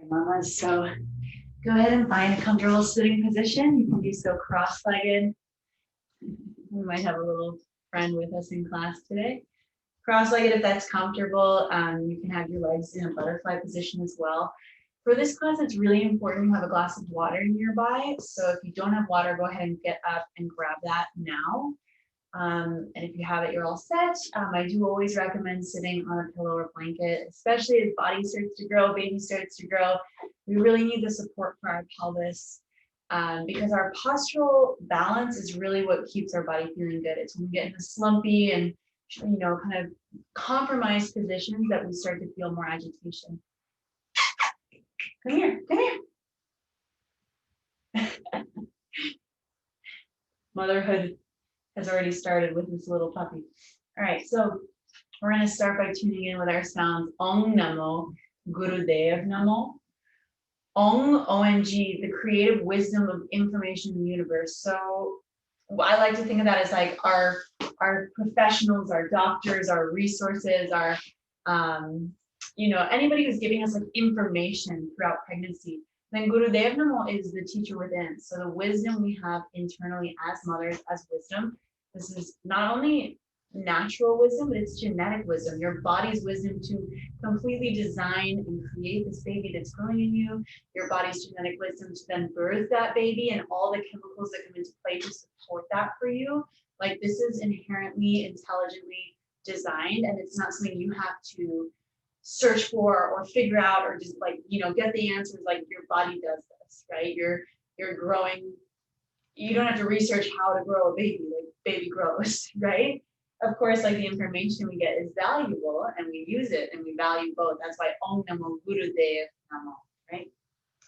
Hi, mamas. So go ahead and find a comfortable sitting position. You can do so cross-legged. We might have a little friend with us in class today. Cross-legged if that's comfortable. You can have your legs in a butterfly position as well. For this class, it's really important to have a glass of water nearby. So if you don't have water, go ahead and get up and grab that now. And if you have it, you're all set. I do always recommend sitting on a pillow or blanket, especially as body starts to grow, baby starts to grow. We really need the support for our pelvis because our postural balance is really what keeps our body feeling good. It's when we get in a slumpy and kind of compromised positions that we start to feel more agitation. Come here, come here. Motherhood has already started with this little puppy. All right, so we're going to start by tuning in with our sounds. Ong Namo, Gurudev Namo. Ong, O-N-G, the creative wisdom of information in the universe. So I like to think of that as like our professionals, our doctors, our resources, our, anybody who's giving us like information throughout pregnancy. Then Gurudev Namo is the teacher within. So the wisdom we have internally as mothers, as wisdom, this is not only natural wisdom, but it's genetic wisdom, your body's wisdom to completely design and create this baby that's growing in you, your body's genetic wisdom to then birth that baby and all the chemicals that come into play to support that for you. Like this is inherently, intelligently designed, and it's not something you have to search for or figure out or just get the answers. Like your body does this, right? You're growing. You don't have to research how to grow a baby. Like baby grows, right? Of course, like the information we get is valuable and we use it and we value both. That's why Om Namo Gurudev Namo, right?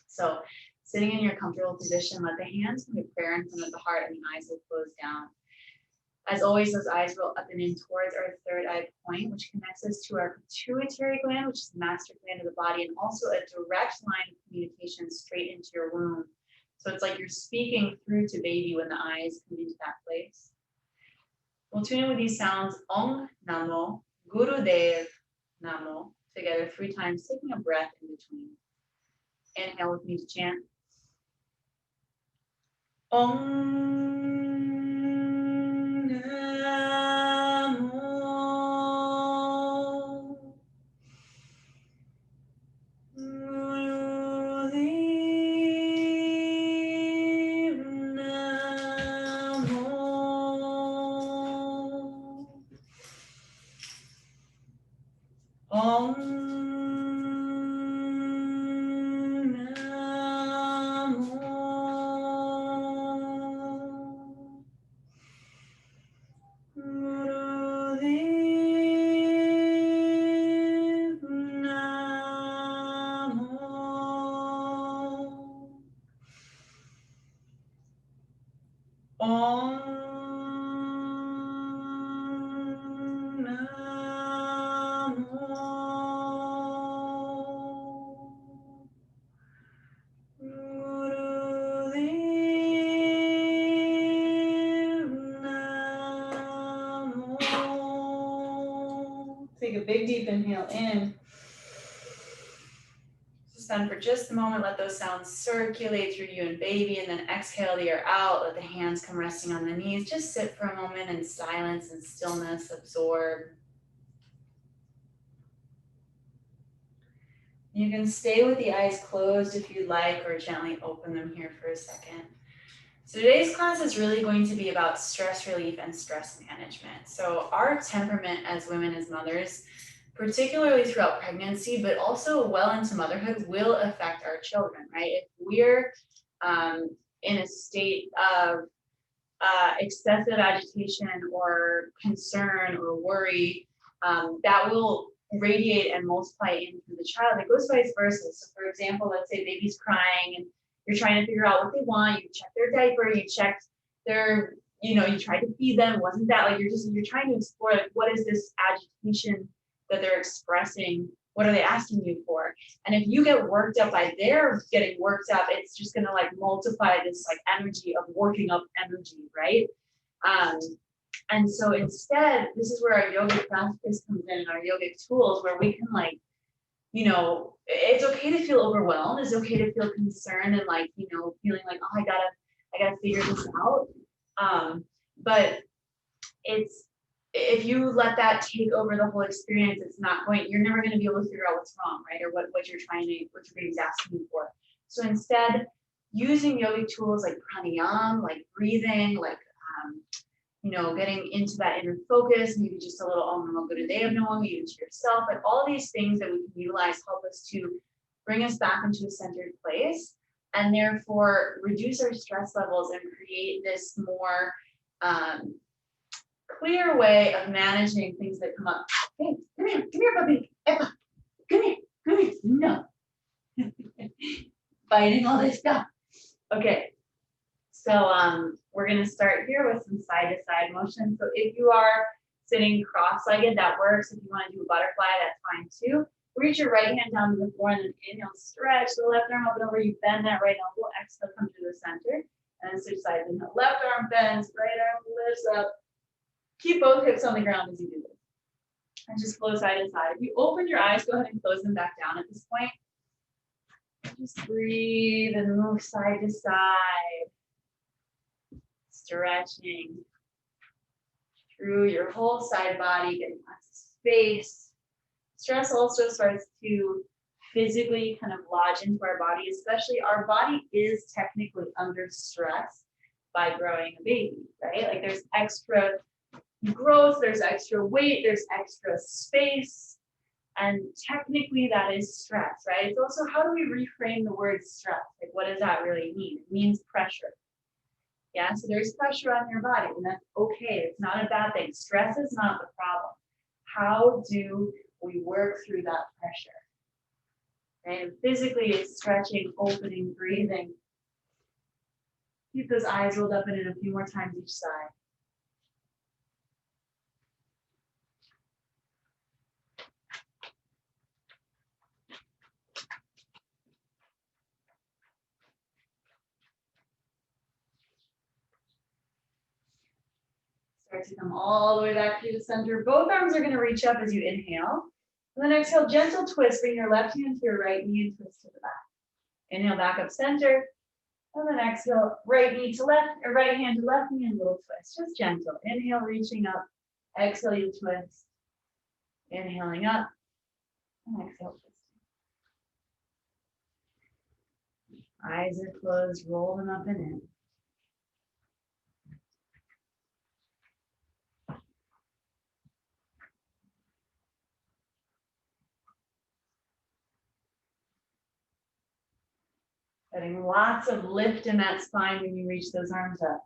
So sitting in your comfortable position, let the hands come to prayer in front of the heart and the eyes will close down. As always, those eyes roll up and in towards our third eye point, which connects us to our pituitary gland, which is the master gland of the body, and also a direct line of communication straight into your womb. So it's like you're speaking through to baby when the eyes come into that place. We'll tune in with these sounds, Ong Namo, Gurudev Namo, together 3 times, taking a breath in between. Inhale with me to chant. Ong Take a big deep inhale in. Suspend for just a moment, let those sounds circulate through you and baby, and then exhale the air out, let the hands come resting on the knees. Just sit for a moment in silence and stillness, absorb. You can stay with the eyes closed if you'd like, or gently open them here for a second. So today's class is really going to be about stress relief and stress management. So our temperament as women, as mothers, particularly throughout pregnancy, but also well into motherhood, will affect our children, right? If we're in a state of excessive agitation or concern or worry, that will radiate and multiply into the child. It goes vice versa. So for example, let's say baby's crying and you're trying to figure out what they want, you check their diaper, you checked their, you tried to feed them, wasn't that like you're trying to explore like what is this agitation that they're expressing, what are they asking you for? And if you get worked up by their getting worked up, it's just gonna like multiply this like energy of working up energy, right? And so instead, this is where our yogic practice comes in and our yogic tools where we can like, it's okay to feel overwhelmed. It's okay to feel concerned and like, feeling like, oh, I gotta figure this out. But it's, if you let that take over the whole experience, you're never going to be able to figure out what's wrong, right? Or what your brain's asking you for. So instead, using yogic tools like pranayama, like breathing, like, getting into that inner focus, maybe just a little Om Namo Gurudeva Namo, you to yourself, like all these things that we can utilize help us to bring us back into a centered place and therefore reduce our stress levels and create this more clear way of managing things that come up. Hey, come here, puppy. Epa, come here. No. Fighting all this stuff. Okay. So we're gonna start here with some side-to-side motion. So if you are sitting cross-legged, that works. If you want to do a butterfly, that's fine too. Reach your right hand down to the floor and then inhale, stretch the left arm up and over. You bend that right elbow, exhale, come to the center. And then switch sides. Inhale, left arm bends, right arm lifts up. Keep both hips on the ground as you do this. And just flow side to side. If you open your eyes, go ahead and close them back down at this point. Just breathe and move side to side. Stretching through your whole side body, getting lots of space. Stress also starts to physically kind of lodge into our body, especially our body is technically under stress by growing a baby, right? Like there's extra growth, there's extra weight, there's extra space, and technically that is stress, right? It's also, how do we reframe the word stress? Like, what does that really mean? It means pressure. Yeah, so there's pressure on your body, and that's okay. It's not a bad thing. Stress is not the problem. How do we work through that pressure? Right? And physically, it's stretching, opening, breathing. Keep those eyes rolled up and in a few more times each side. Start to come all the way back to the center. Both arms are going to reach up as you inhale. And then exhale, gentle twist. Bring your left hand to your right knee and twist to the back. Inhale, back up center. And then exhale, right knee to left, or right hand to left knee and little twist. Just gentle. Inhale, reaching up. Exhale, you twist. Inhaling up. And exhale, twisting. Eyes are closed. Roll them up and in. Getting lots of lift in that spine when you reach those arms up.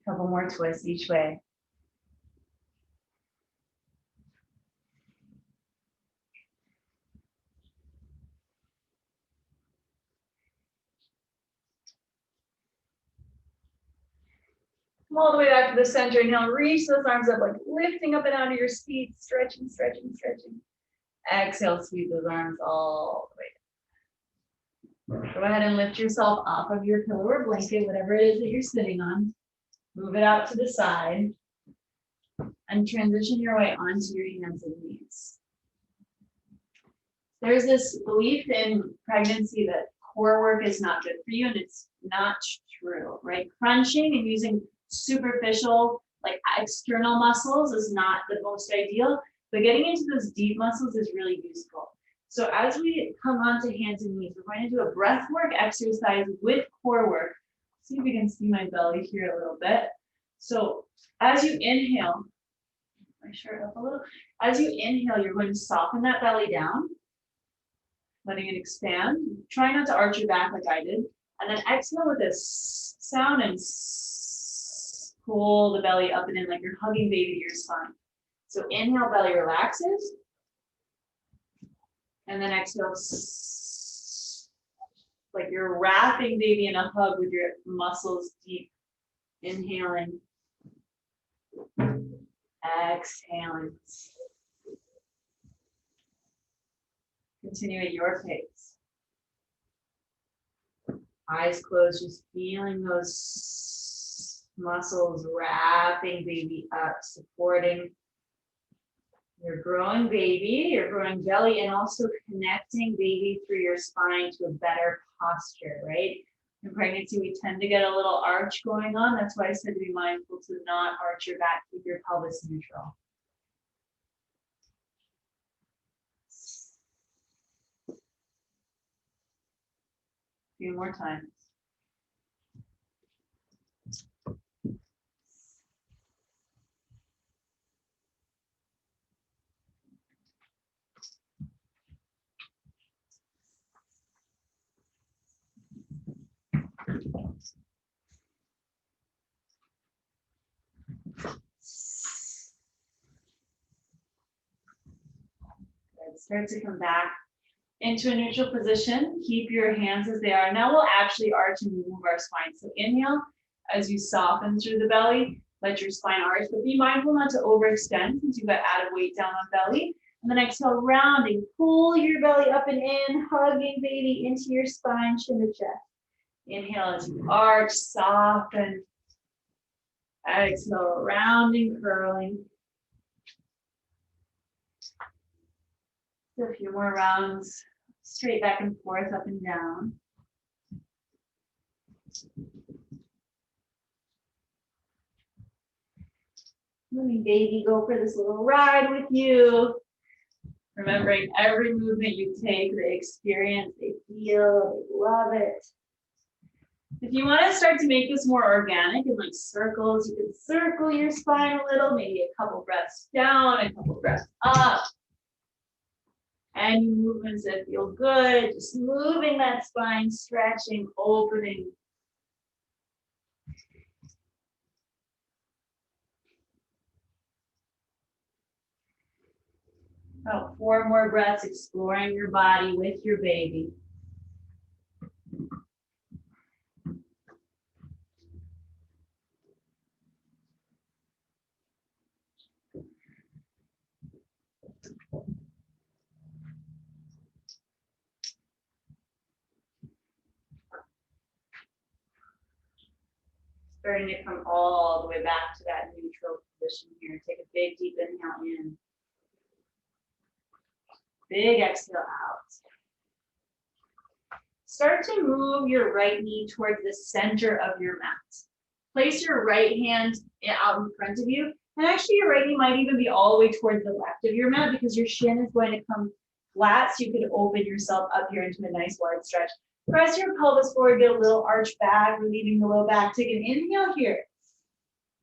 Couple more twists each way. Come all the way back to the center. Inhale, reach those arms up, like lifting up and out of your feet, stretching, stretching, stretching. Exhale, sweep those arms all the way down. Go ahead and lift yourself off of your pillow or blanket, whatever it is that you're sitting on. Move it out to the side and transition your way onto your hands and knees. There's this belief in pregnancy that core work is not good for you, and it's not true, right? Crunching and using superficial, like external muscles is not the most ideal, but getting into those deep muscles is really useful. So as we come onto hands and knees, we're going to do a breath work exercise with core work. See if we can see my belly here a little bit. So as you inhale, my shirt up a little. As you inhale, you're going to soften that belly down, letting it expand. Try not to arch your back like I did. And then exhale with this sound and pull the belly up and in like you're hugging baby to your spine. So inhale, belly relaxes. And then exhale, like you're wrapping baby in a hug with your muscles deep. Inhaling. Exhaling. Continue at your pace. Eyes closed, just feeling those muscles wrapping baby up, supporting your growing baby, your growing belly, and also connecting baby through your spine to a better posture, right? In pregnancy, we tend to get a little arch going on. That's why I said to be mindful to not arch your back, keep your pelvis neutral. A few more times. Good. Start to come back into a neutral position. Keep your hands as they are. Now we'll actually arch and move our spine. So inhale as you soften through the belly. Let your spine arch, but be mindful not to overextend since you've got added weight down on belly. And then exhale, rounding. Pull your belly up and in, hugging baby into your spine, chin to chest. Inhale as you arch, soften. Exhale, rounding, curling. A few more rounds, straight back and forth, up and down. Letting baby go for this little ride with you. Remembering every movement you take, they experience, they feel, they love it. If you want to start to make this more organic and like circles, you can circle your spine a little, maybe a couple breaths down, a couple breaths up. Any movements that feel good, just moving that spine, stretching, opening. About 4 more breaths, exploring your body with your baby. Starting to come all the way back to that neutral position here. Take a big deep inhale in. Big exhale out. Start to move your right knee towards the center of your mat. Place your right hand out in front of you. And actually your right knee might even be all the way towards the left of your mat because your shin is going to come flat. So you could open yourself up here into a nice wide stretch. Press your pelvis forward, get a little arch back, relieving the low back. Take an inhale here.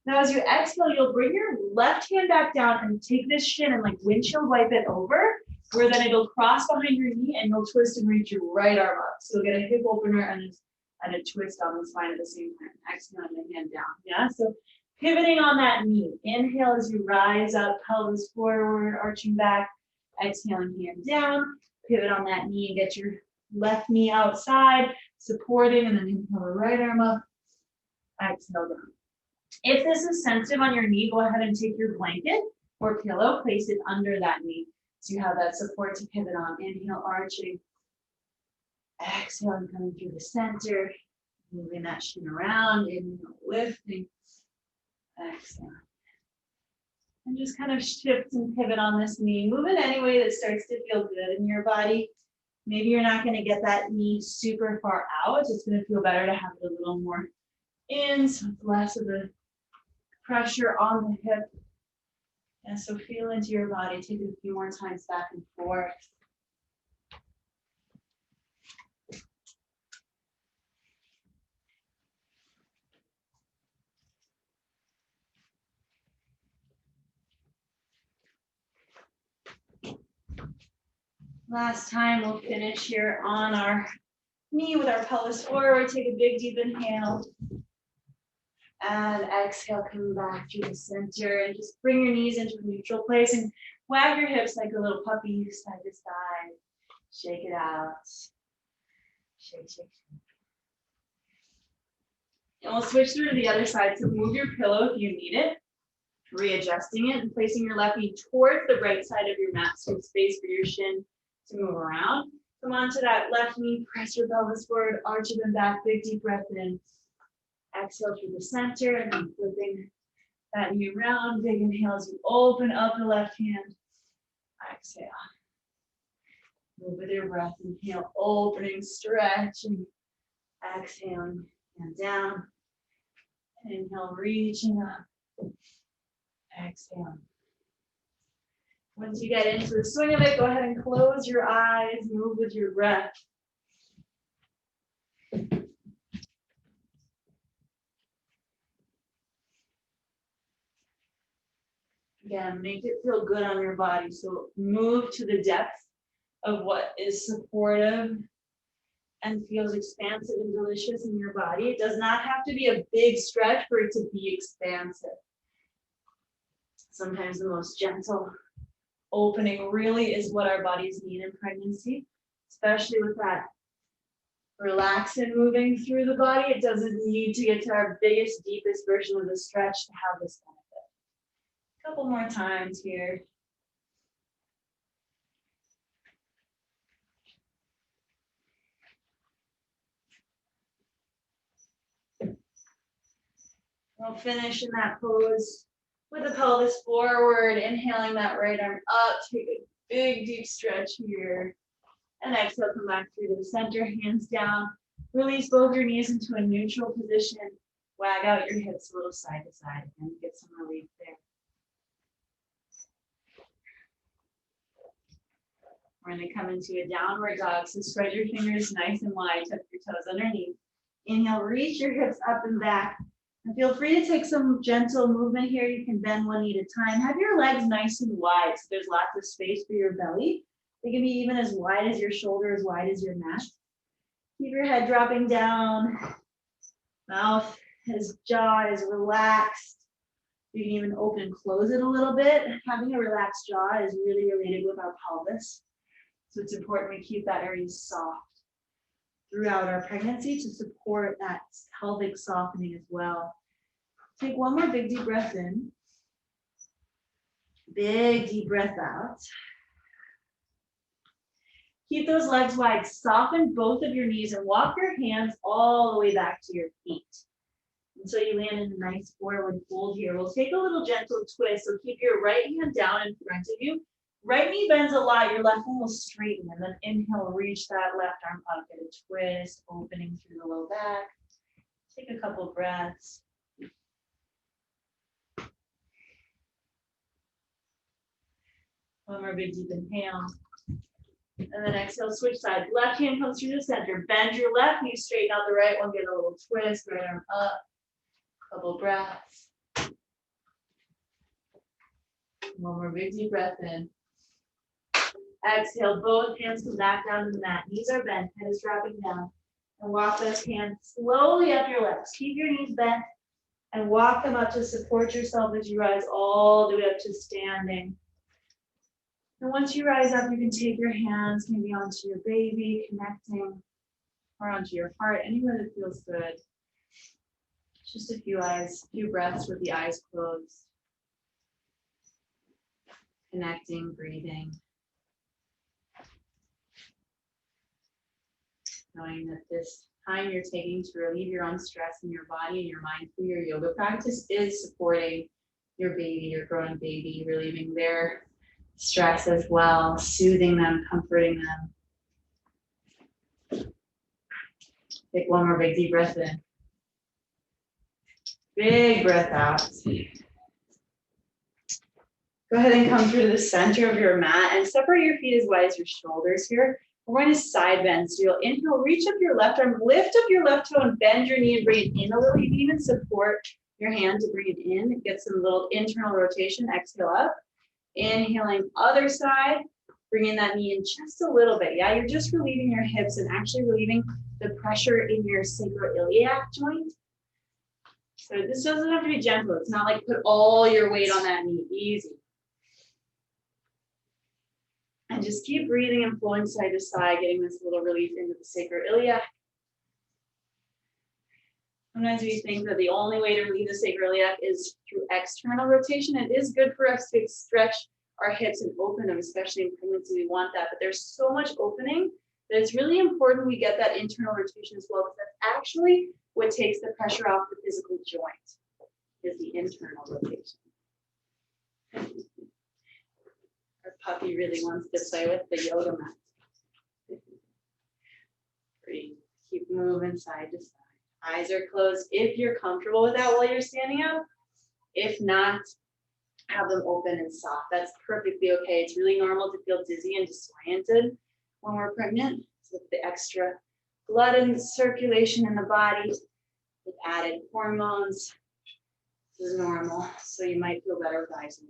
Now as you exhale, you'll bring your left hand back down and take this shin and like windshield wipe it over, where then it'll cross behind your knee and you'll twist and reach your right arm up. So you'll get a hip opener and a twist on the spine at the same time. Exhale and the hand down. Yeah, so pivoting on that knee. Inhale as you rise up, pelvis forward, arching back. Exhaling, hand down. Pivot on that knee and get your left knee outside, supporting, and then inhale the right arm up. Exhale down. If this is sensitive on your knee, go ahead and take your blanket or pillow, place it under that knee so you have that support to pivot on. Inhale, arching. Exhale, coming through the center, moving that shin around. Inhale, lifting. Exhale. And just kind of shift and pivot on this knee. Move it any way that starts to feel good in your body. Maybe you're not going to get that knee super far out. It's going to feel better to have it a little more in, so it's less of a pressure on the hip. And so feel into your body. Take it a few more times back and forth. Last time, we'll finish here on our knee with our pelvis forward. Take a big deep inhale. And exhale, coming back to the center. And just bring your knees into a neutral place and wag your hips like a little puppy, side to side. Shake it out. Shake, shake, shake. And we'll switch through to the other side. So move your pillow if you need it. Readjusting it and placing your left knee towards the right side of your mat so space for your shin to move around. Come onto that left knee, press your pelvis forward, arch it and back, big deep breath in. Exhale through the center and then flipping that knee around. Big inhale as you open up the left hand. Exhale. Move with your breath. Inhale, opening, stretching. Exhaling, and down. Inhale, reaching up. Exhale. Once you get into the swing of it, go ahead and close your eyes. Move with your breath. Again, make it feel good on your body. So move to the depth of what is supportive and feels expansive and delicious in your body. It does not have to be a big stretch for it to be expansive. Sometimes the most gentle opening really is what our bodies need in pregnancy, especially with that relax and moving through the body. It doesn't need to get to our biggest, deepest version of the stretch to have this benefit. A couple more times here. We'll finish in that pose with the pelvis forward, inhaling that right arm up, take a big deep stretch here. And exhale, come back through to the center, hands down. Release both your knees into a neutral position. Wag out your hips a little side to side and get some relief there. We're going to come into a downward dog. So spread your fingers nice and wide, tuck your toes underneath. Inhale, reach your hips up and back. And feel free to take some gentle movement here. You can bend one knee at a time. Have your legs nice and wide so there's lots of space for your belly. They can be even as wide as your shoulder, as wide as your neck. Keep your head dropping down. Mouth, his jaw is relaxed. You can even open and close it a little bit. Having a relaxed jaw is really related with our pelvis. So it's important we keep that area soft throughout our pregnancy to support that pelvic softening as well. Take one more big deep breath in. Big deep breath out. Keep those legs wide. Soften both of your knees and walk your hands all the way back to your feet. Until you land in a nice forward fold here. We'll take a little gentle twist. So keep your right hand down in front of you. Right knee bends a lot. Your left one will straighten. And then inhale, reach that left arm up. Get a twist, opening through the low back. Take a couple breaths. One more big deep inhale. And then exhale, switch sides. Left hand comes through the center. Bend your left knee, straighten out the right one. Get a little twist, right arm up. Couple breaths. One more big deep breath in. Exhale, both hands come back down to the mat. Knees are bent, head is dropping down. And walk those hands slowly up your legs. Keep your knees bent and walk them up to support yourself as you rise all the way up to standing. And once you rise up, you can take your hands maybe onto your baby, connecting, or onto your heart, anywhere that feels good. Just a few breaths with the eyes closed. Connecting, breathing. Knowing that this time you're taking to relieve your own stress in your body and your mind through your yoga practice is supporting your baby, your growing baby, relieving their stress as well, soothing them, comforting them. Take one more big deep breath in. Big breath out. Go ahead and come through to the center of your mat and separate your feet as wide as your shoulders here. We're going to side bend. So you'll inhale, reach up your left arm, lift up your left toe and bend your knee and bring it in a little. You can even support your hand to bring it in. Get some little internal rotation. Exhale up. Inhaling other side. Bringing that knee in just a little bit. Yeah, you're just relieving your hips and actually relieving the pressure in your sacroiliac joint. So this doesn't have to be gentle. It's not like put all your weight on that knee. Easy. And just keep breathing and flowing side to side, getting this little relief into the sacroiliac. Sometimes we think that the only way to relieve the sacroiliac is through external rotation. It is good for us to stretch our hips and open them, especially in pregnancy. We want that, but there's so much opening But it's really important we get that internal rotation as well, because that's actually what takes the pressure off the physical joint, is the internal rotation. Our puppy really wants to play with the yoga mat. Breathe. Keep moving side to side. Eyes are closed if you're comfortable with that while you're standing up. If not, have them open and soft. That's perfectly okay. It's really normal to feel dizzy and disoriented when we're pregnant. So with the extra blood and circulation in the body, with added hormones, this is normal. So you might feel better with eyes open.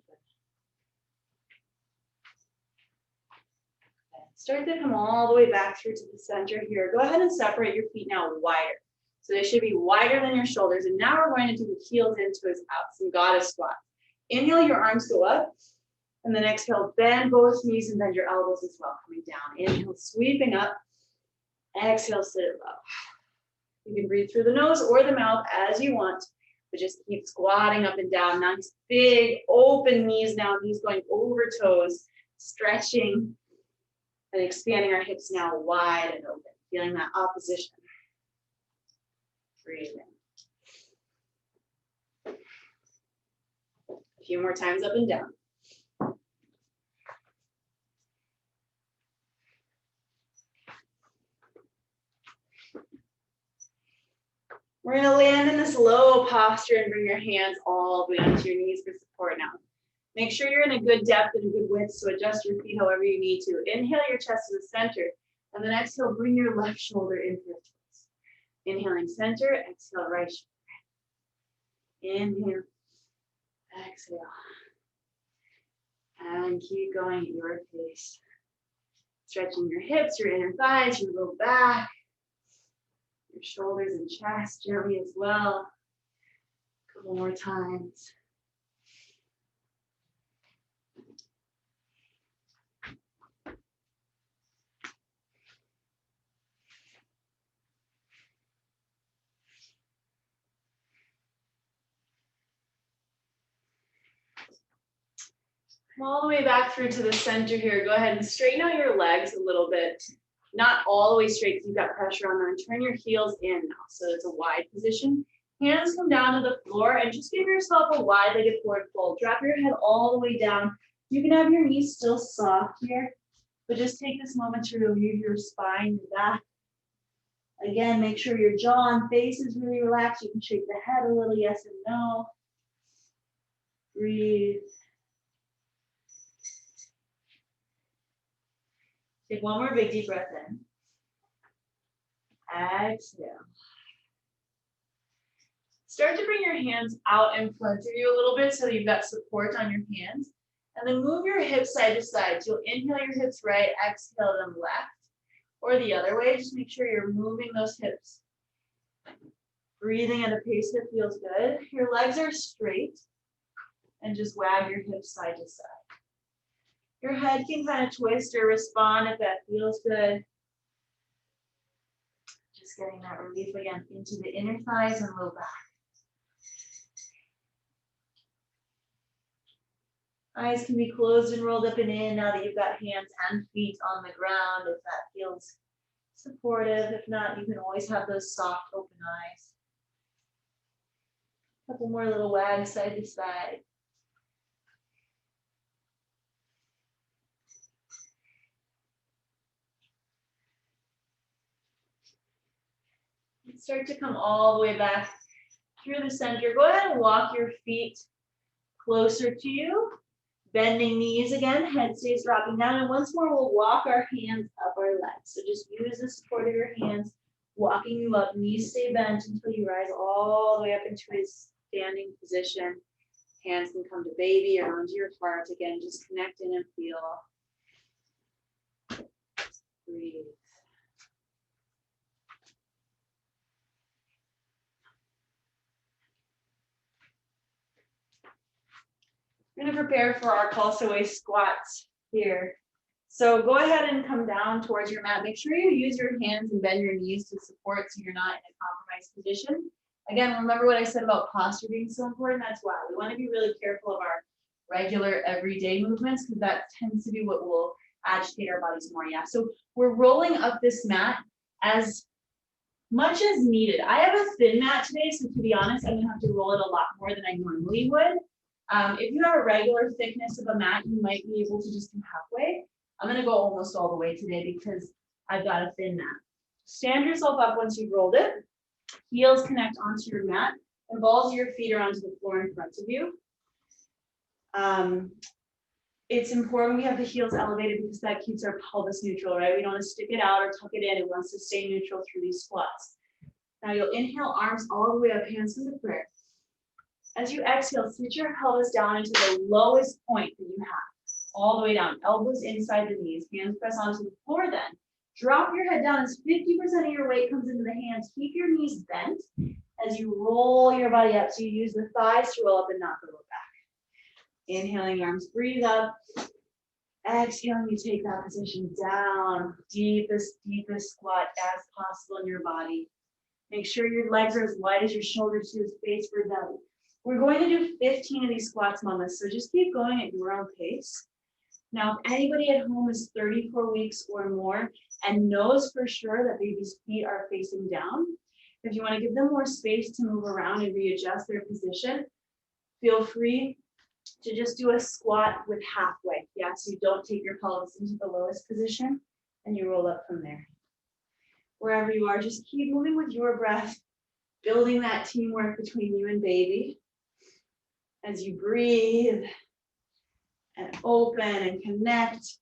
Start to come all the way back through to the center here. Go ahead and separate your feet now wider. So they should be wider than your shoulders. And now we're going to do the heels into his out, some goddess squat. Inhale, your arms go up. And then exhale, bend both knees and bend your elbows as well, coming down. Inhale, sweeping up. Exhale, sit it low. You can breathe through the nose or the mouth as you want, but just keep squatting up and down. Nice big open knees now, knees going over toes, stretching and expanding our hips now wide and open, feeling that opposition. Breathing. A few more times up and down. We're going to land in this low posture and bring your hands all the way onto your knees for support now. Make sure you're in a good depth and a good width, so adjust your feet however you need to. Inhale your chest to the center, and then exhale, bring your left shoulder in for a twist. Inhaling center, exhale right shoulder. Inhale, exhale. And keep going at your pace. Stretching your hips, your inner thighs, your low back, your shoulders and chest gently as well. A couple more times. Come all the way back through to the center here. Go ahead and straighten out your legs a little bit. Not all the way straight because you've got pressure on them. Turn your heels in now. So it's a wide position. Hands come down to the floor and just give yourself a wide-legged forward fold. Drop your head all the way down. You can have your knees still soft here, but just take this moment to relieve your spine, your back. Again, make sure your jaw and face is really relaxed. You can shake the head a little, yes and no. Breathe. Take one more big deep breath in. Exhale. Start to bring your hands out in front of you a little bit so you've got support on your hands. And then move your hips side to side. So you'll inhale your hips right, exhale them left. Or the other way, just make sure you're moving those hips. Breathing at a pace that feels good. Your legs are straight. And just wag your hips side to side. Your head can kind of twist or respond if that feels good. Just getting that relief again into the inner thighs and low back. Eyes can be closed and rolled up and in now that you've got hands and feet on the ground if that feels supportive. If not, you can always have those soft open eyes. A couple more little wags side to side. Start to come all the way back through the center. Go ahead and walk your feet closer to you. Bending knees again, head stays dropping down. And once more, we'll walk our hands up our legs. So just use the support of your hands, walking you up. Knees stay bent until you rise all the way up into a standing position. Hands can come to baby or onto your heart. Again, just connect in and feel. Breathe. We're going to prepare for our Khalsa waist squats here. So go ahead and come down towards your mat. Make sure you use your hands and bend your knees to support so you're not in a compromised position. Again, remember what I said about posture being so important? That's why. We want to be really careful of our regular everyday movements because that tends to be what will agitate our bodies more. Yeah, so we're rolling up this mat as much as needed. I have a thin mat today, so to be honest, I'm gonna have to roll it a lot more than I normally would. If you have a regular thickness of a mat, you might be able to just do halfway. I'm gonna go almost all the way today because I've got a thin mat. Stand yourself up once you've rolled it. Heels connect onto your mat, and balls of your feet are onto the floor in front of you. It's important we have the heels elevated because that keeps our pelvis neutral, right? We don't want to stick it out or tuck it in. It wants to stay neutral through these squats. Now you'll inhale, arms all the way up, hands to the prayer. As you exhale, sit your pelvis down into the lowest point that you have, all the way down. Elbows inside the knees, hands press onto the floor then. Drop your head down as 50% of your weight comes into the hands. Keep your knees bent as you roll your body up. So you use the thighs to roll up and not the low back. Inhaling, arms breathe up. Exhaling, you take that position down. Deepest squat as possible in your body. Make sure your legs are as wide as your shoulders to space for belly. We're going to do 15 of these squats, mamas, so just keep going at your own pace. Now, if anybody at home is 34 weeks or more and knows for sure that baby's feet are facing down, if you want to give them more space to move around and readjust their position, feel free to just do a squat with halfway. Yeah, so you don't take your pelvis into the lowest position and you roll up from there. Wherever you are, just keep moving with your breath, building that teamwork between you and baby. As you breathe and open and connect.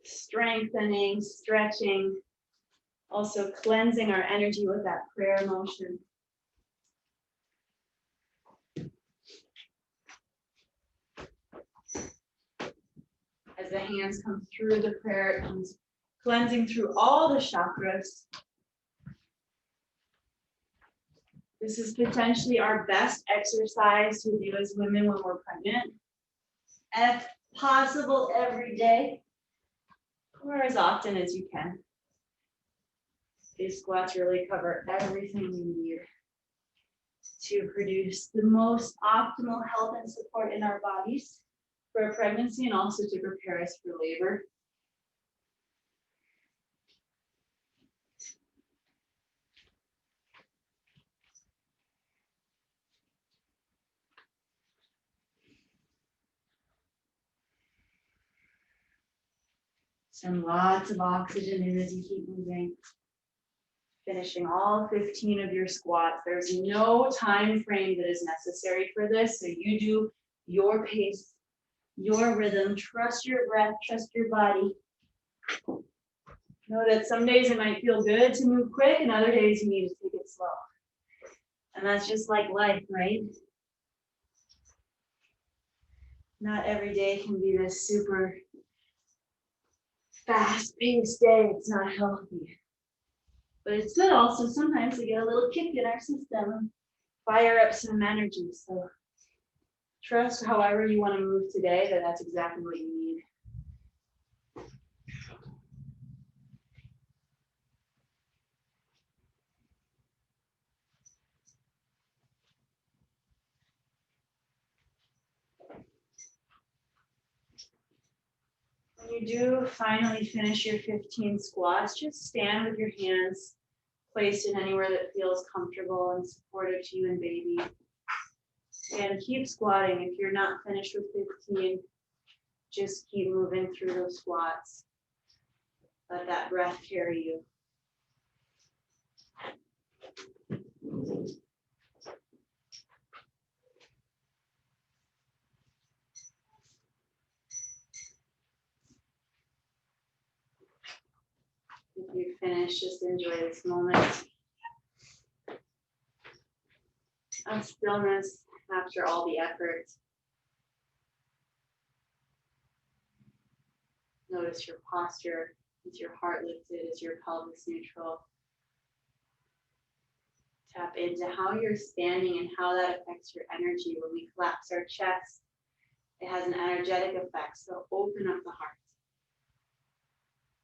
Strengthening, stretching, also cleansing our energy with that prayer motion. As the hands come through the prayer, it comes cleansing through all the chakras. This is potentially our best exercise to do as women when we're pregnant. If possible, every day, or as often as you can. These squats really cover everything we need to produce the most optimal health and support in our bodies for a pregnancy and also to prepare us for labor. Send lots of oxygen in as you keep moving. Finishing all 15 of your squats. There's no time frame that is necessary for this, so you do your pace, your rhythm. Trust your breath, trust your body. Know that some days it might feel good to move quick, and other days you need to take it slow. And that's just like life, right? Not every day can be this super fast-paced day. It's not healthy. But it's good also sometimes to get a little kick in our system, fire up some energy. So trust however you want to move today, that's exactly what you need. When you do finally finish your 15 squats, just stand with your hands placed in anywhere that feels comfortable and supportive to you and baby. And keep squatting. If you're not finished with 15, just keep moving through those squats. Let that breath carry you. If you finish, just enjoy this moment of stillness after all the effort. Notice your posture. Is your heart lifted? Is your pelvis neutral? Tap into how you're standing and how that affects your energy. When we collapse our chest, it has an energetic effect. So open up the heart.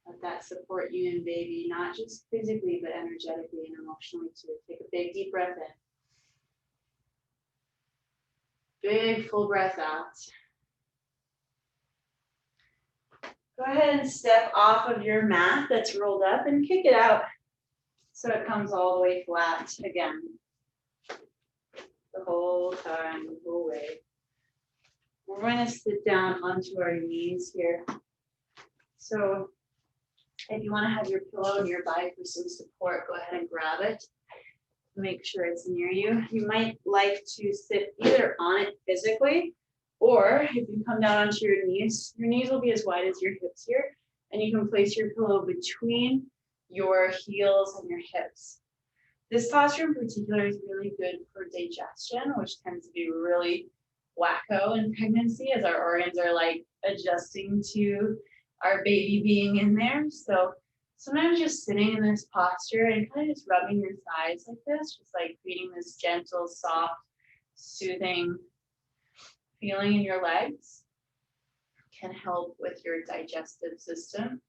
Let that support you and baby, not just physically, but energetically and emotionally too. Take a big deep breath in. Big full breath out. Go ahead and step off of your mat that's rolled up and kick it out so it comes all the way flat again. The whole time, the whole way. We're going to sit down onto our knees here. So if you want to have your pillow nearby for some support, go ahead and grab it. Make sure it's near you. You might like to sit either on it physically, or if you come down onto your knees will be as wide as your hips here, and you can place your pillow between your heels and your hips. This posture in particular is really good for digestion, which tends to be really wacko in pregnancy as our organs are like adjusting to our baby being in there. So sometimes just sitting in this posture and kind of just rubbing your thighs like this, just like creating this gentle, soft, soothing feeling in your legs can help with your digestive system.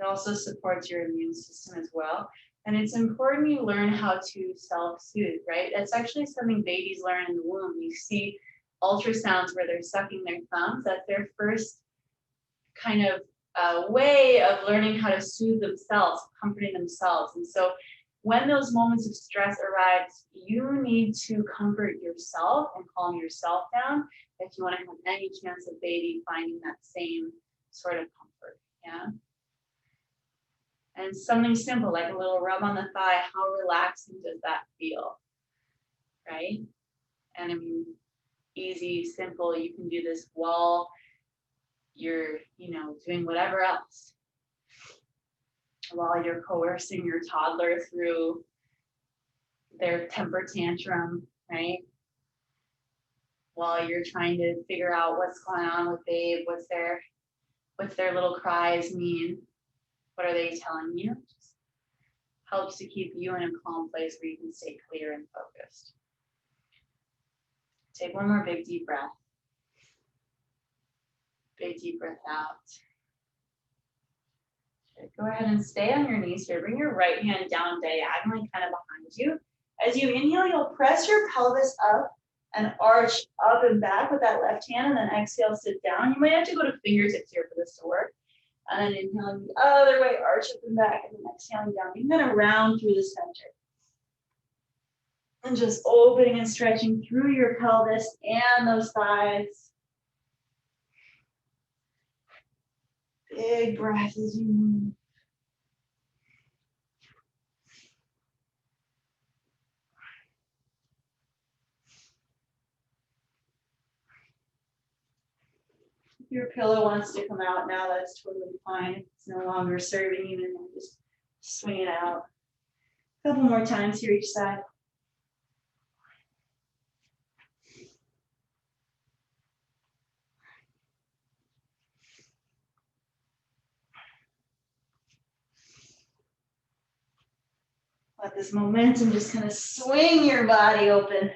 It also supports your immune system as well. And it's important you learn how to self-soothe, right? That's actually something babies learn in the womb. You see ultrasounds where they're sucking their thumbs. That's their first kind of way of learning how to soothe themselves, comforting themselves. And so when those moments of stress arise, you need to comfort yourself and calm yourself down if you want to have any chance of baby finding that same sort of comfort, yeah? And something simple, like a little rub on the thigh, how relaxing does that feel, right? And I mean, easy, simple, you can do this while you're, doing whatever else. While you're coercing your toddler through their temper tantrum, right? While you're trying to figure out what's going on with babe, what's their little cries mean? What are they telling you? Just helps to keep you in a calm place where you can stay clear and focused. Take one more big deep breath. Big deep breath out. Go ahead and stay on your knees here. Bring your right hand down diagonally, kind of behind you. As you inhale, you'll press your pelvis up and arch up and back with that left hand, and then exhale, sit down. You might have to go to fingertips here for this to work. And then inhaling the other way, arch up and back, and then exhaling down. You're going to round through the center. And just opening and stretching through your pelvis and those thighs. Big breath as you move. If your pillow wants to come out now, that's totally fine. It's no longer serving you, and then just swing it out. A couple more times here each side. Let this momentum just kind of swing your body open.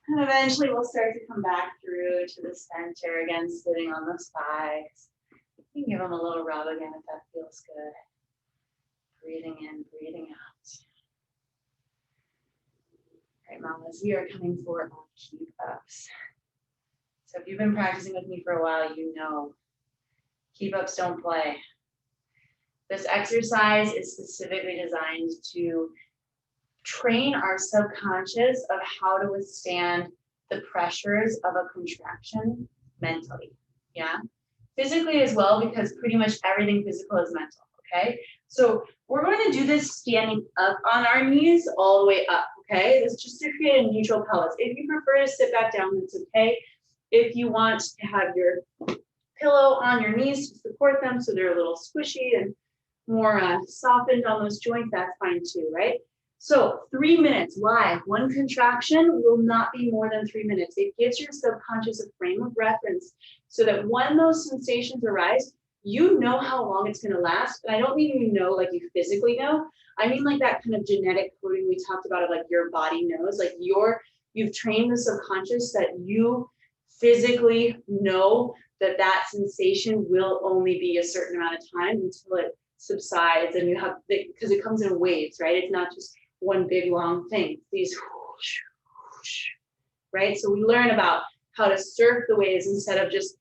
And eventually we'll start to come back through to the center again, sitting on those thighs. You can give them a little rub again if that feels good. Breathing in, breathing out. All right, mamas, we are coming for our keep ups. So if you've been practicing with me for a while, you know keep ups don't play. This exercise is specifically designed to train our subconscious of how to withstand the pressures of a contraction mentally, yeah? Physically as well, because pretty much everything physical is mental, okay? So we're going to do this standing up on our knees all the way up, okay? This is just to create a neutral pelvis. If you prefer to sit back down, that's okay. If you want to have your pillow on your knees to support them so they're a little squishy and more softened on those joints, that's fine too, right? So 3 minutes live, one contraction will not be more than 3 minutes. It gives your subconscious a frame of reference so that when those sensations arise, you know how long it's gonna last. And I don't mean you know like you physically know. I mean like that kind of genetic coding we talked about of like your body knows, like you've trained the subconscious that you physically know that that sensation will only be a certain amount of time until it subsides, and you have, because it comes in waves, right? It's not just one big long thing. These whoosh, whoosh, right? So we learn about how to surf the waves instead of just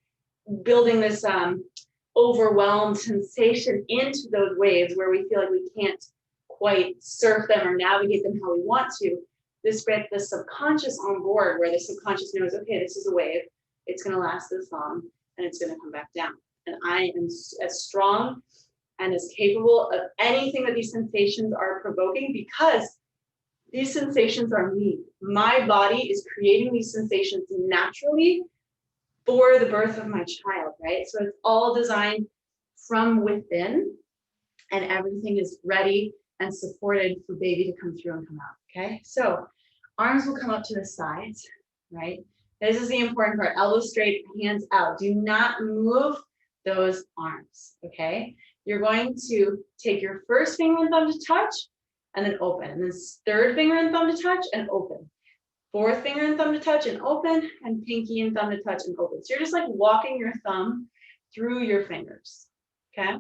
building this overwhelmed sensation into those waves where we feel like we can't quite surf them or navigate them how we want to. This gets the subconscious on board, where the subconscious knows, okay, this is a wave, it's going to last this long, and it's going to come back down. And I am as strong and as capable of anything that these sensations are provoking, because these sensations are me. My body is creating these sensations naturally for the birth of my child, right? So it's all designed from within, and everything is ready and supported for baby to come through and come out, okay? So arms will come up to the sides, right? This is the important part. Elbows straight, hands out. Do not move those arms, okay? You're going to take your first finger and thumb to touch, and then open. And then third finger and thumb to touch and open. Fourth finger and thumb to touch and open, and pinky and thumb to touch and open. So you're just like walking your thumb through your fingers, okay?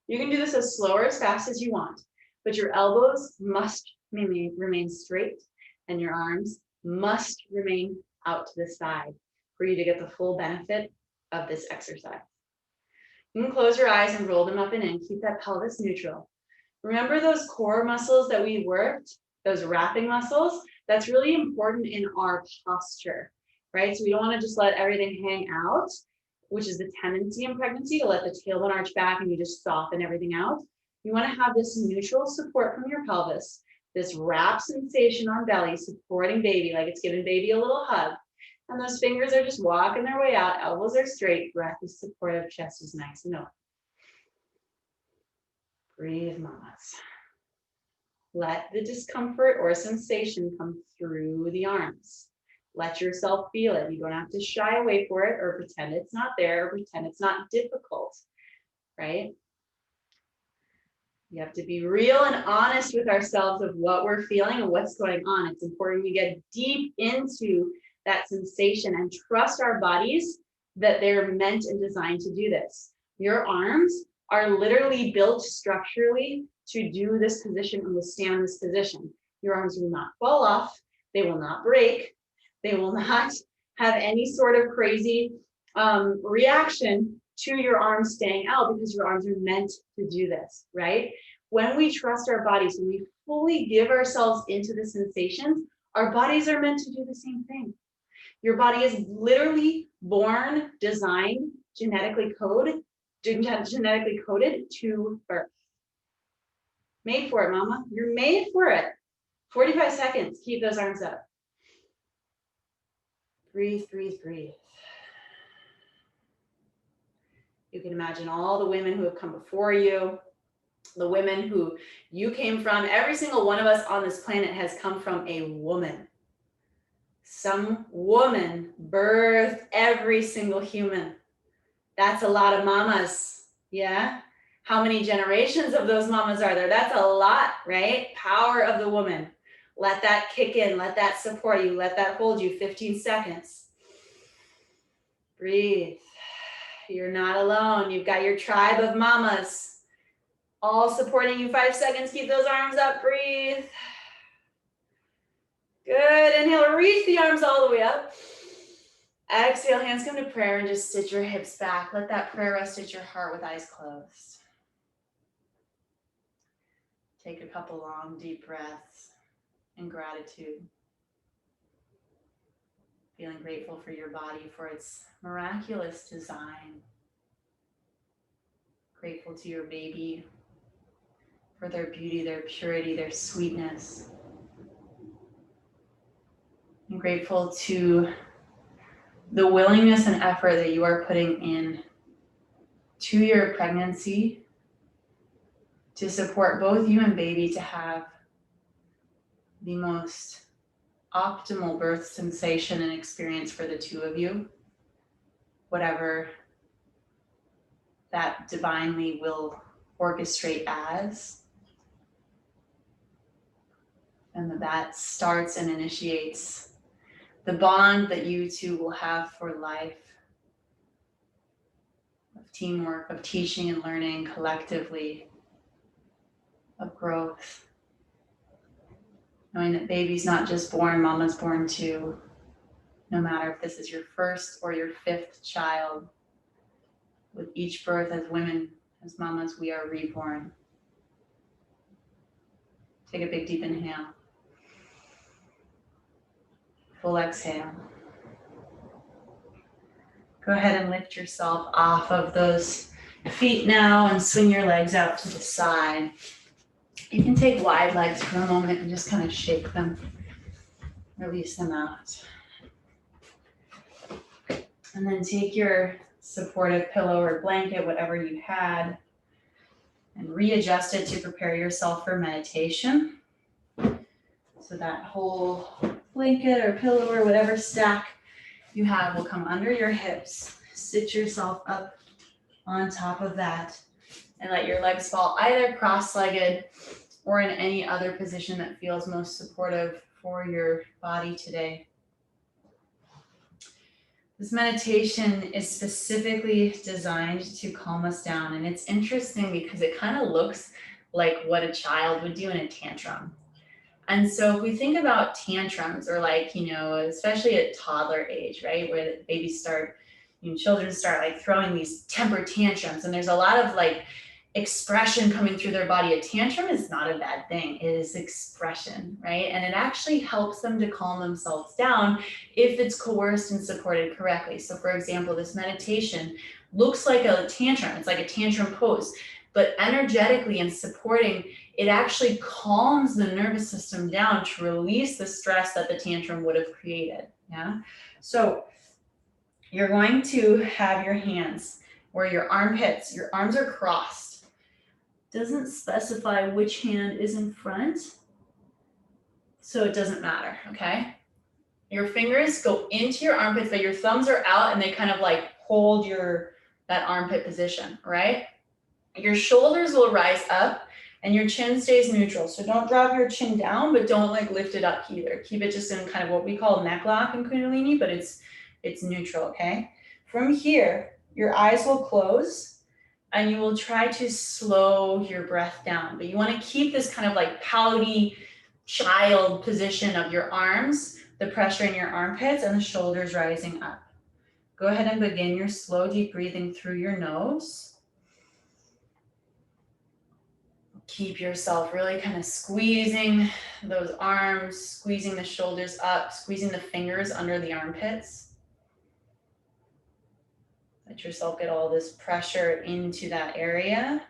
You can do this as slow or as fast as you want, but your elbows must remain straight, and your arms must remain out to the side for you to get the full benefit of this exercise. You can close your eyes and roll them up and in. Keep that pelvis neutral. Remember those core muscles that we worked, those wrapping muscles? That's really important in our posture, right? So we don't want to just let everything hang out, which is the tendency in pregnancy, to let the tailbone arch back and you just soften everything out. You want to have this neutral support from your pelvis, this wrap sensation on belly, supporting baby, like it's giving baby a little hug. And those fingers are just walking their way out. Elbows are straight. Breath is supportive. Chest is nice and open. Breathe, mamas. Let the discomfort or sensation come through the arms. Let yourself feel it. You don't have to shy away for it or pretend it's not there or pretend it's not difficult, right? You have to be real and honest with ourselves of what we're feeling and what's going on. It's important we get deep into that sensation and trust our bodies that they're meant and designed to do this. Your arms are literally built structurally to do this position and withstand this position. Your arms will not fall off. They will not break. They will not have any sort of crazy reaction to your arms staying out, because your arms are meant to do this, right? When we trust our bodies, when we fully give ourselves into the sensations, our bodies are meant to do the same thing. Your body is literally born, designed, genetically coded to birth. Made for it, mama. You're made for it. 45 seconds. Keep those arms up. Breathe, breathe, breathe. You can imagine all the women who have come before you, the women who you came from. Every single one of us on this planet has come from a woman. Some woman birthed every single human. That's a lot of mamas, yeah? How many generations of those mamas are there? That's a lot, right? Power of the woman. Let that kick in, let that support you, let that hold you. 15 seconds. Breathe. You're not alone. You've got your tribe of mamas all supporting you. 5 seconds. Keep those arms up. Breathe. Good. Inhale. Reach the arms all the way up. Exhale. Hands come to prayer and just sit your hips back. Let that prayer rest at your heart with eyes closed. Take a couple long, deep breaths in gratitude. Feeling grateful for your body, for its miraculous design. Grateful to your baby for their beauty, their purity, their sweetness. I'm grateful to the willingness and effort that you are putting in to your pregnancy to support both you and baby to have the most optimal birth sensation and experience for the two of you, whatever that divinely will orchestrate as. And that starts and initiates the bond that you two will have for life, of teamwork, of teaching and learning collectively, of growth. knowing that baby's not just born, mama's born too. No matter if this is your first or your fifth child, with each birth as women, as mamas, we are reborn. Take a big deep inhale. Full exhale. Go ahead and lift yourself off of those feet now and swing your legs out to the side. You can take wide legs for a moment and just kind of shake them, release them out. And then take your supportive pillow or blanket, whatever you had, and readjust it to prepare yourself for meditation. So that whole blanket or pillow or whatever stack you have will come under your hips. Sit yourself up on top of that and let your legs fall either cross-legged or in any other position that feels most supportive for your body today. This meditation is specifically designed to calm us down, and it's interesting because it kind of looks like what a child would do in a tantrum. And so if we think about tantrums, or like, especially at toddler age, right, where babies start, children start like throwing these temper tantrums, and there's a lot of like expression coming through their body. A tantrum is not a bad thing. It is expression, right? And it actually helps them to calm themselves down if it's coerced and supported correctly. So for example, this meditation looks like a tantrum. It's like a tantrum pose, but energetically and supporting, it actually calms the nervous system down to release the stress that the tantrum would have created. Yeah. So you're going to have your hands where your armpits, your arms are crossed. Doesn't specify which hand is in front, so it doesn't matter, okay? Your fingers go into your armpits, but your thumbs are out and they kind of like hold that armpit position, right? Your shoulders will rise up and your chin stays neutral. So don't drop your chin down, but don't like lift it up either. Keep it just in kind of what we call neck lock in Kundalini, but it's neutral, okay? From here, your eyes will close and you will try to slow your breath down, but you want to keep this kind of like pouty child position of your arms, the pressure in your armpits and the shoulders rising up. Go ahead and begin your slow, deep breathing through your nose. Keep yourself really kind of squeezing those arms, squeezing the shoulders up, squeezing the fingers under the armpits. Let yourself get all this pressure into that area.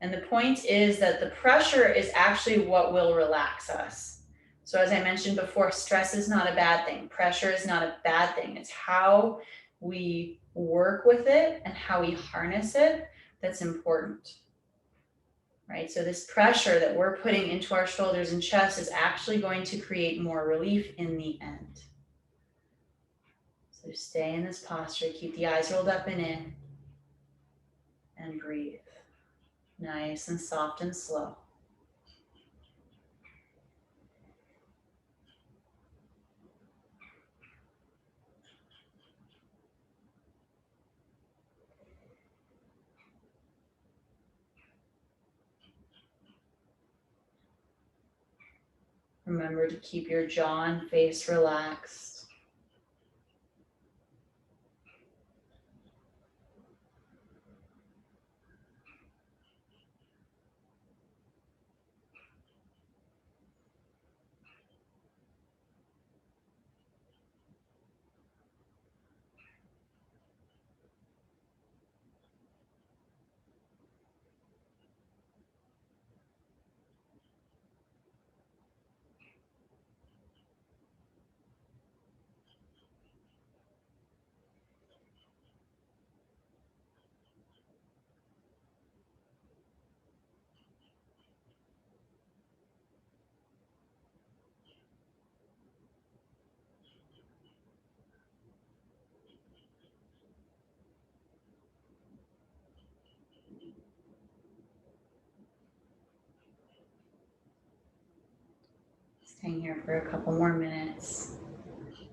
And the point is that the pressure is actually what will relax us. So as I mentioned before, stress is not a bad thing. Pressure is not a bad thing. It's how we work with it and how we harness it that's important. Right? So this pressure that we're putting into our shoulders and chest is actually going to create more relief in the end. So stay in this posture, keep the eyes rolled up and in, and breathe. Nice and soft and slow. Remember to keep your jaw and face relaxed. Staying here for a couple more minutes.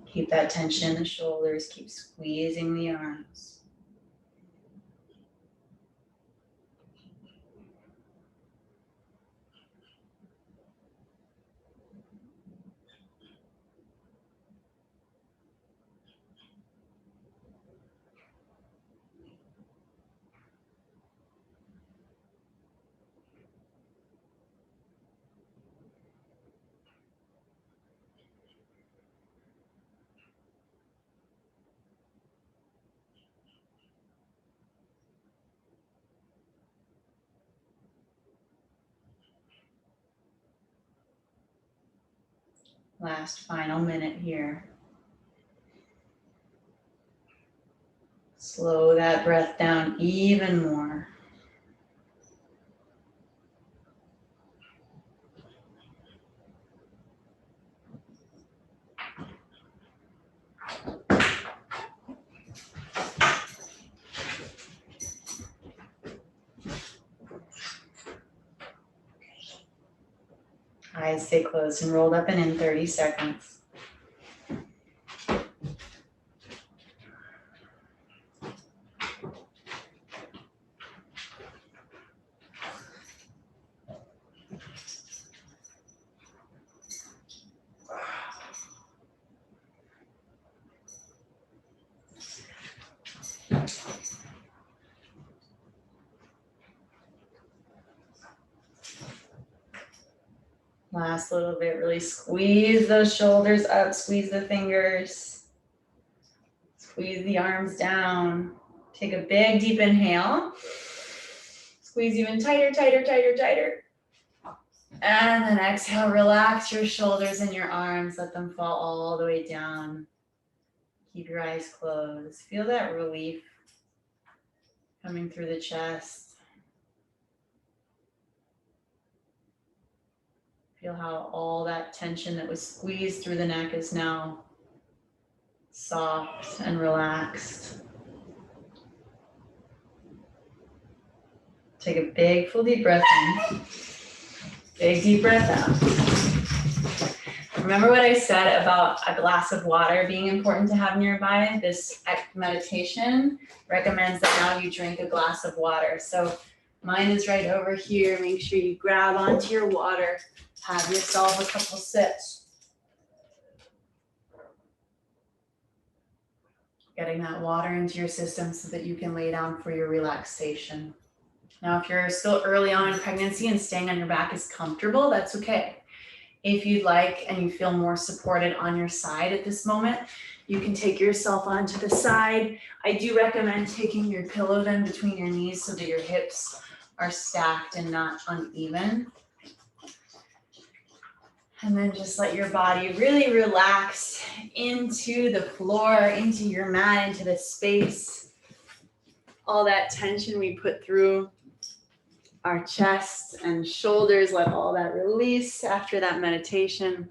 Keep that tension in the shoulders, keep squeezing the arms. Last final minute here. Slow that breath down even more. Eyes stay closed and rolled up and in 30 seconds. Last little bit, really squeeze those shoulders up, squeeze the fingers, squeeze the arms down. Take a big deep inhale. Squeeze even tighter, tighter, tighter, tighter. And then exhale, relax your shoulders and your arms, let them fall all the way down. Keep your eyes closed. Feel that relief coming through the chest. Feel how all that tension that was squeezed through the neck is now soft and relaxed. Take a big full deep breath in. Big deep breath out. Remember what I said about a glass of water being important to have nearby? This meditation recommends that now you drink a glass of water. So mine is right over here. Make sure you grab onto your water. Have yourself a couple sips. Getting that water into your system so that you can lay down for your relaxation. Now, if you're still early on in pregnancy and staying on your back is comfortable, that's okay. If you'd like and you feel more supported on your side at this moment, you can take yourself onto the side. I do recommend taking your pillow then between your knees so that your hips are stacked and not uneven. And then just let your body really relax into the floor, into your mat, into the space. All that tension we put through our chest and shoulders, let all that release after that meditation.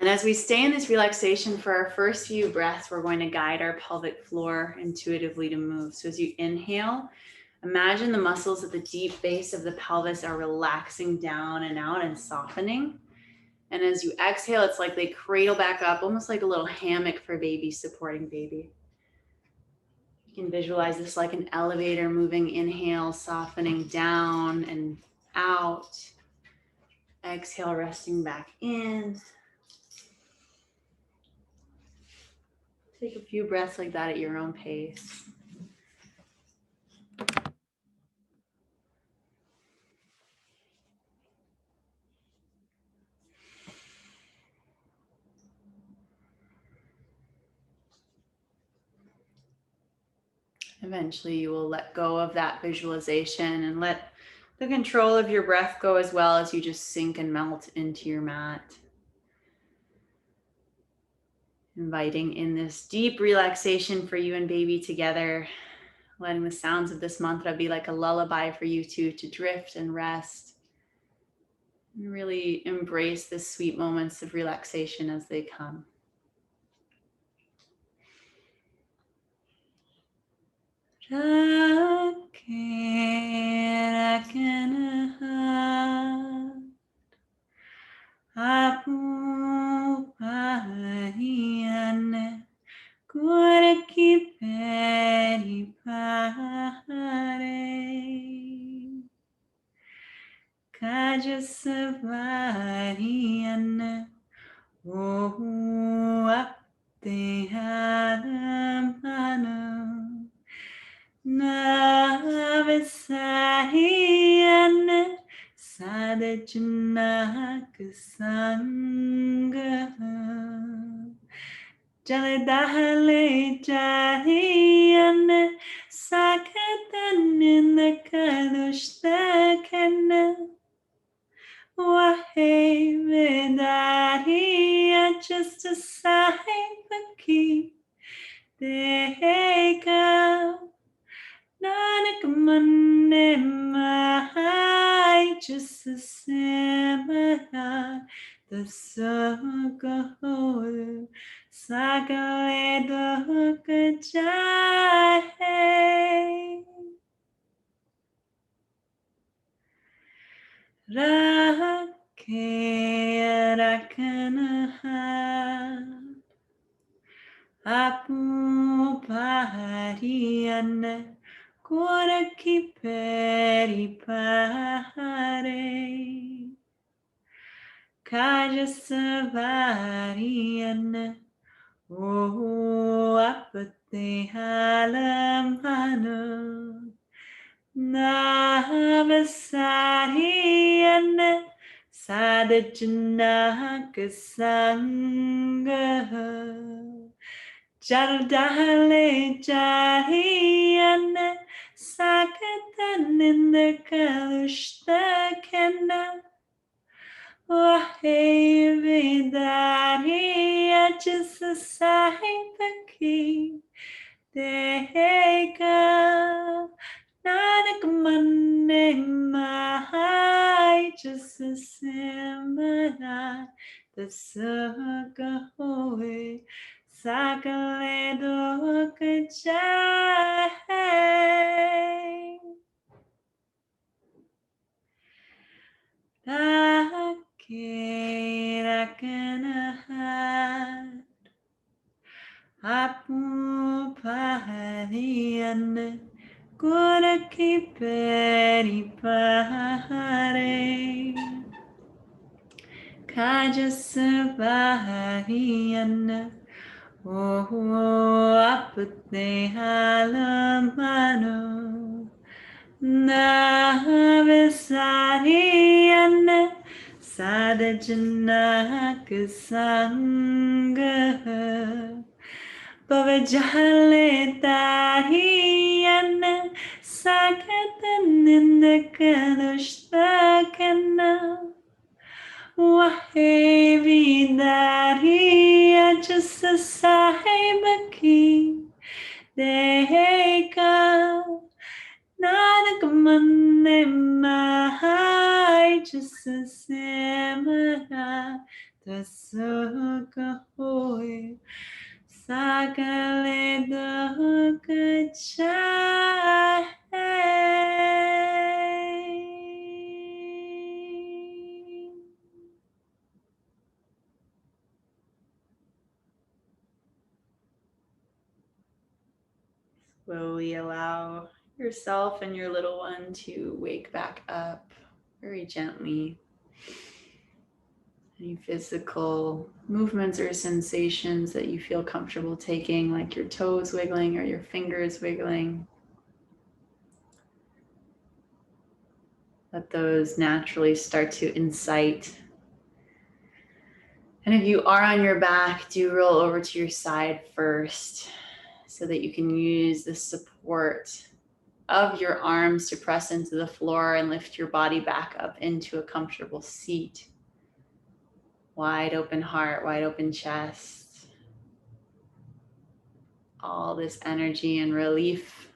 And as we stay in this relaxation for our first few breaths, we're going to guide our pelvic floor intuitively to move. So as you inhale, imagine the muscles at the deep base of the pelvis are relaxing down and out and softening. And as you exhale, it's like they cradle back up, almost like a little hammock for baby, supporting baby. You can visualize this like an elevator moving, inhale, softening down and out. Exhale, resting back in. Take a few breaths like that at your own pace. Eventually, you will let go of that visualization and let the control of your breath go as well as you just sink and melt into your mat. Inviting in this deep relaxation for you and baby together, letting the sounds of this mantra be like a lullaby for you two to drift and rest. And really embrace the sweet moments of relaxation as they come. Jaledahale Jahiane Sakatan in the Kadushtakana Wahe just a sign the key. Deka Nanak Mane Mai just a simana the Sagaho Sagale Dokajai Rake Rakanaha Apu Pahariana Kuraki Peri Pare Kaja Savariana O Apate Halamano Navasariana Sadajana Sangha Jardale Jariana Sakataninda Kalushta Kena Vahevidariya Jisa Sahipaki Deka Nanak Mane Mahai Jisa Simana the Sagahoe Sakale Dokajai Rakanaha Apu Pahariana Kuraki Peri Pahare Kaja Savariana Oh Apute Halamano Navisariana Sadajana Sangha Pavajale Tariana Sakataninda Wahevidariya Jasa Sahibaki Deka Nanak Mane Mahai Jasa Simana Tasakahoy Sakale Dokajai. Slowly allow yourself and your little one to wake back up very gently. Any physical movements or sensations that you feel comfortable taking, like your toes wiggling or your fingers wiggling, let those naturally start to incite. And if you are on your back, do roll over to your side first so that you can use the support of your arms to press into the floor and lift your body back up into a comfortable seat. Wide open heart, wide open chest. All this energy and relief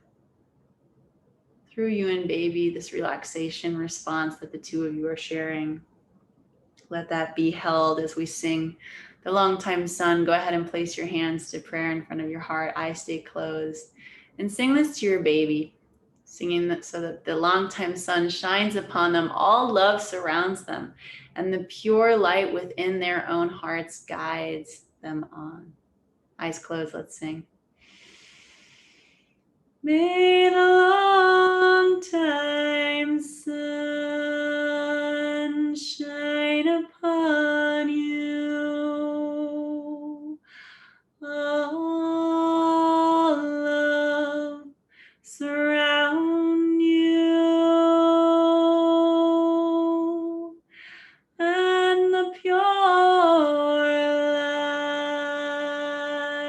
through you and baby, this relaxation response that the two of you are sharing. Let that be held as we sing the Longtime Sun. Go ahead and place your hands to prayer in front of your heart. Eyes stay closed. And sing this to your baby. Singing that so that the longtime sun shines upon them, all love surrounds them, and the pure light within their own hearts guides them on. Eyes closed, let's sing. May the long time sun shine upon you. All love surround you, and the pure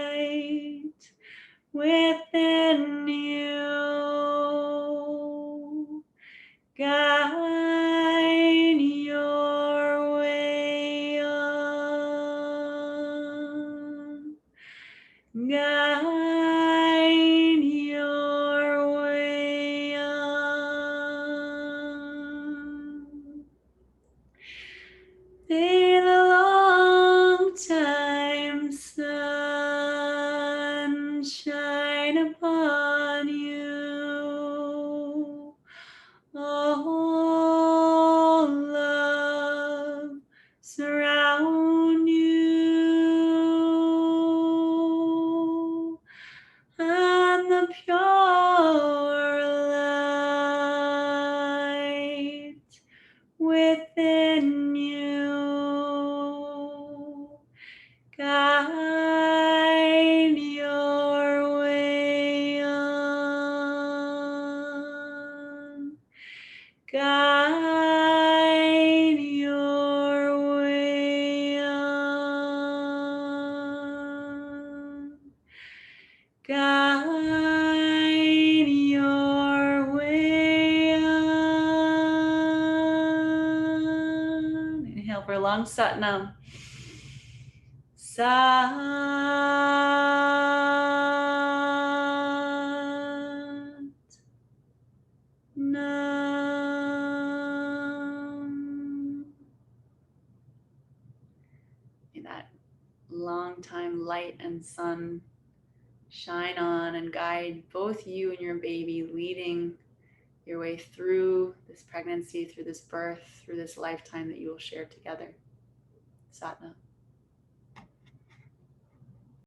light within you guide your way on. Guide your way on. Guide your way on. Inhale for a long Satnam. Nam. May that long time light and sun shine on and guide both you and your baby, leading your way through this pregnancy, through this birth, through this lifetime that you will share together. Satnam.